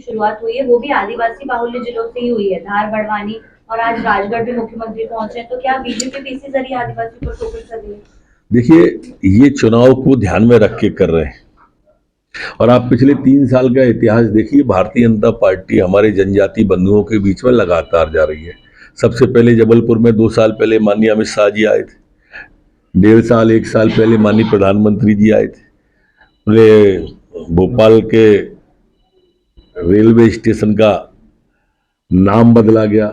शुरुआत हुई है वो भी आदिवासी बाहुल्य जिलों से ही हुई है, धार, बड़वानी और आज राजगढ़ भी मुख्यमंत्री पहुंचे हैं, तो क्या बीजेपी भी इसी जरिए आदिवासी पर फोकस कर रही है? देखिए, ये चुनाव को ध्यान में रख के कर रहे हैं और आप पिछले 3 साल का इतिहास देखिए, भारतीय जनता पार्टी हमारे जनजाति बंधुओं के बीच में लगातार जा रही है। सबसे पहले जबलपुर में 2 साल पहले माननीय अमित शाह जी आए थे, 1.5 साल 1 साल पहले माननीय प्रधानमंत्री जी आए थे। पूरे भोपाल के रेलवे स्टेशन का नाम बदला गया।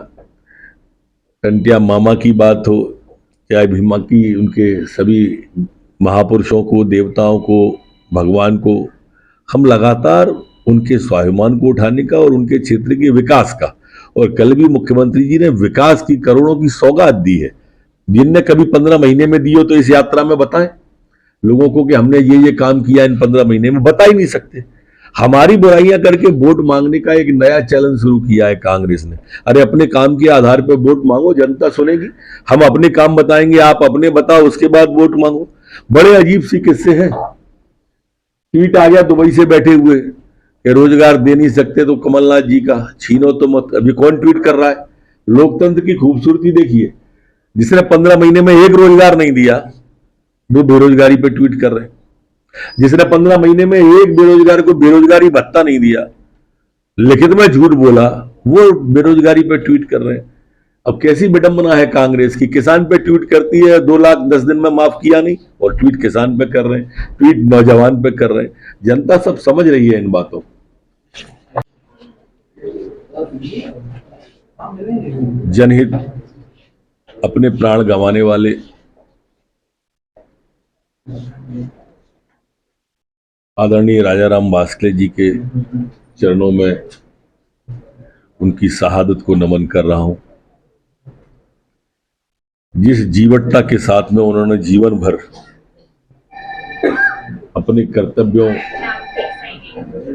टंटिया मामा की बात हो, चाहे भीमा की, उनके सभी महापुरुषों को, देवताओं को, भगवान को हम लगातार उनके स्वाभिमान को उठाने का और उनके क्षेत्र के विकास का, और कल भी मुख्यमंत्री जी ने विकास की करोड़ों की सौगात दी है। जिनने कभी 15 महीने में दी हो तो इस यात्रा में बताएं लोगों को कि हमने ये काम किया इन 15 महीने में, बता ही नहीं सकते। हमारी बुराइयां करके वोट मांगने का एक नया चलन शुरू किया है कांग्रेस ने। अरे अपने काम के आधार पर वोट मांगो, जनता सुनेगी। हम अपने काम बताएंगे, आप अपने बताओ, उसके बाद वोट मांगो। बड़े अजीब सी किस्से हैं। ट्वीट आ गया दुबई से बैठे हुए कि रोजगार दे नहीं सकते तो कमलनाथ जी का छीनो तो मत। अभी कौन ट्वीट कर रहा है? लोकतंत्र की खूबसूरती देखिए, जिसने 15 महीने में एक रोजगार नहीं दिया वो बेरोजगारी पे ट्वीट कर रहे हैं। जिसने 15 महीने में एक बेरोजगार को बेरोजगारी भत्ता नहीं दिया, लिखित में झूठ बोला, वो बेरोजगारी पे ट्वीट कर रहे हैं। अब कैसी विडंबना है कांग्रेस की, किसान पे ट्वीट करती है 2 लाख 10 दिन में माफ किया नहीं, और ट्वीट किसान पे कर रहे हैं, ट्वीट नौजवान पे कर रहे हैं। जनता सब समझ रही है इन बातों। जनहित, अपने प्राण गंवाने वाले आदरणीय राजाराम बास्के जी के चरणों में उनकी शहादत को नमन कर रहा हूं। जिस जीवटता के साथ में उन्होंने जीवन भर अपने कर्तव्यों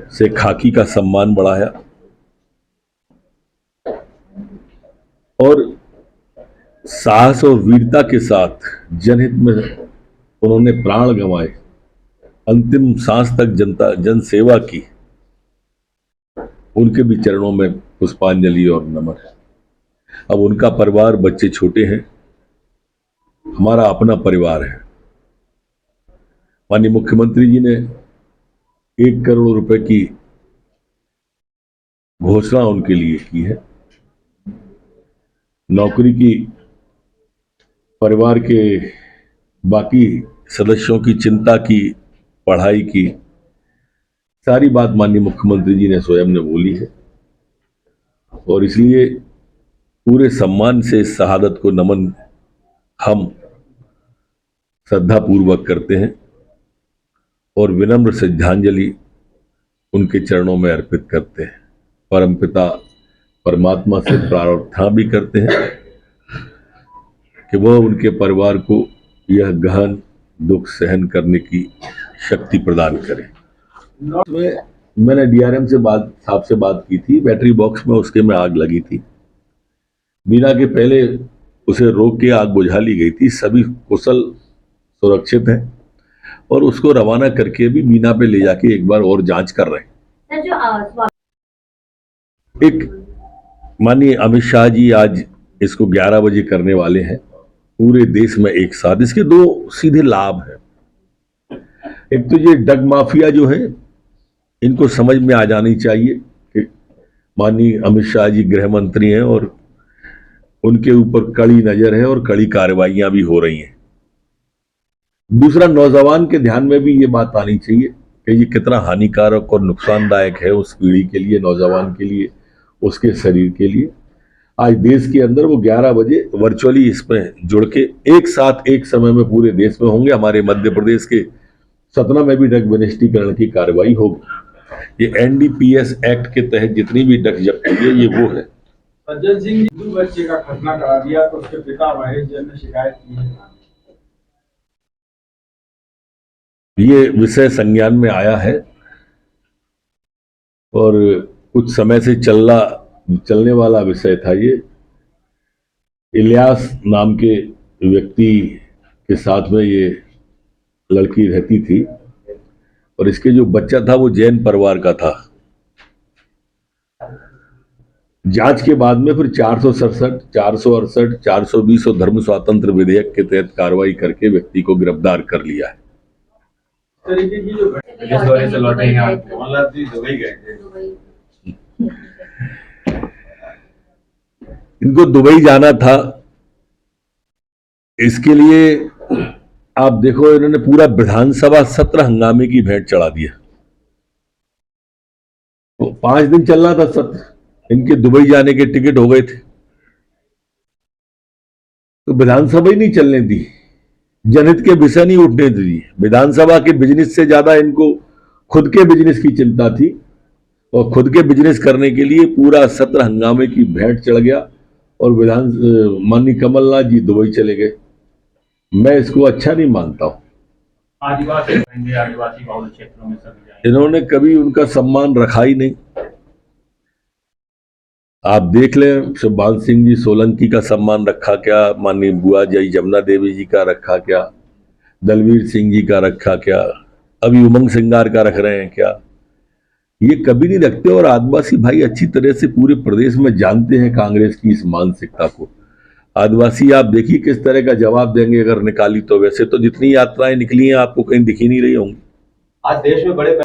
से खाकी का सम्मान बढ़ाया और साहस और वीरता के साथ जनहित में उन्होंने प्राण गंवाए, अंतिम सांस तक जन सेवा की, उनके भी चरणों में पुष्पांजलि और नमन है। अब उनका परिवार, बच्चे छोटे हैं, हमारा अपना परिवार है। माननीय मुख्यमंत्री जी ने 1 करोड़ रुपए की घोषणा उनके लिए की है। नौकरी की, परिवार के बाकी सदस्यों की चिंता की, पढ़ाई की, सारी बात माननीय मुख्यमंत्री जी ने स्वयं ने बोली है और इसलिए पूरे सम्मान से इस शहादत को नमन हम श्रद्धापूर्वक करते हैं और विनम्र श्रद्धांजलि उनके चरणों में अर्पित करते हैं। परमपिता परमात्मा से प्रार्थना भी करते हैं कि वह उनके परिवार को यह गहन दुख सहन करने की शक्ति प्रदान करें। मैंने डीआरएम साहब से बात की थी, बैटरी बॉक्स में उसके में आग लगी थी। बीना के पहले उसे रोक के आग बुझा ली गई थी। सभी कुशल सुरक्षित हैं और उसको रवाना करके भी बीना पे ले जाके एक बार और जांच कर रहे हैं। एक माननीय अमित शाह जी आज इसको 11 बजे करने वाले हैं पूरे देश में एक साथ। इसके 2 सीधे लाभ हैं। एक तो ये ड्रग माफिया जो है, इनको समझ में आ जानी चाहिए कि माननीय अमित शाह जी गृह मंत्री हैं और उनके ऊपर कड़ी नजर है और कड़ी कार्रवाइयां भी हो रही हैं। दूसरा, नौजवान के ध्यान में भी ये बात आनी चाहिए कि ये कितना हानिकारक और नुकसानदायक है उस पीढ़ी के लिए, नौजवान के लिए, उसके शरीर के लिए। आज देश के अंदर वो 11 बजे वर्चुअली इसमें जुड़ के एक साथ एक समय में पूरे देश में होंगे। हमारे मध्य प्रदेश के सतना में भी ड्रग विनिष्टीकरण की कार्रवाई होगी। ये एनडीपीएस एक्ट के तहत जितनी भी ड्रग जब्त हुई है ये वो है। सज्जन सिंह जी बच्चे का खतना करा दिया तो उसके पिता महेश जैन ने शिकायत की है। ये विषय संज्ञान में आया है और कुछ समय से चलने वाला विषय था। ये इलियास नाम के व्यक्ति के साथ में ये लड़की रहती थी और इसके जो बच्चा था वो जैन परिवार का था। जांच के बाद में फिर 467, 468, 420 और धर्म स्वातंत्र विधेयक के तहत कार्रवाई करके व्यक्ति को गिरफ्तार कर लिया है। इस तरीके की जो विदेश दौरे से लौटे हैं आप। कमलनाथ जी दुबई गए थे। इनको दुबई जाना था, इसके लिए आप देखो इन्होंने पूरा विधानसभा सत्र हंगामे की भेंट चढ़ा दिया। तो 5 दिन चल रहा था सत्र, इनके दुबई जाने के टिकट हो गए थे, तो विधानसभा ही नहीं चलने दी, जनहित के विषय नहीं उठने दी। विधानसभा के बिजनेस से ज्यादा इनको खुद के बिजनेस की चिंता थी और खुद के बिजनेस करने के लिए पूरा सत्र हंगामे की भेंट चढ़ गया और माननीय कमलनाथ जी दुबई चले गए। मैं इसको अच्छा नहीं मानता हूं। आदिवासी बहुल क्षेत्रों में सभी जाएंगे। इन्होंने कभी उनका सम्मान रखा ही नहीं। आप देख लें, सुभान सिंह जी सोलंकी का सम्मान रखा क्या, माननीय बुआ जी जमुना देवी जी का रखा क्या, दलवीर सिंह जी का रखा क्या, अभी उमंग सिंगार का रख रहे हैं क्या? ये कभी नहीं रखते। और आदिवासी भाई अच्छी तरह से पूरे प्रदेश में जानते हैं कांग्रेस की इस मानसिकता को। आदिवासी आप देखिए किस तरह का जवाब देंगे अगर निकाली तो। वैसे तो जितनी यात्राएं निकली हैं आपको कहीं दिखी नहीं रही होंगी। आज देश में बड़े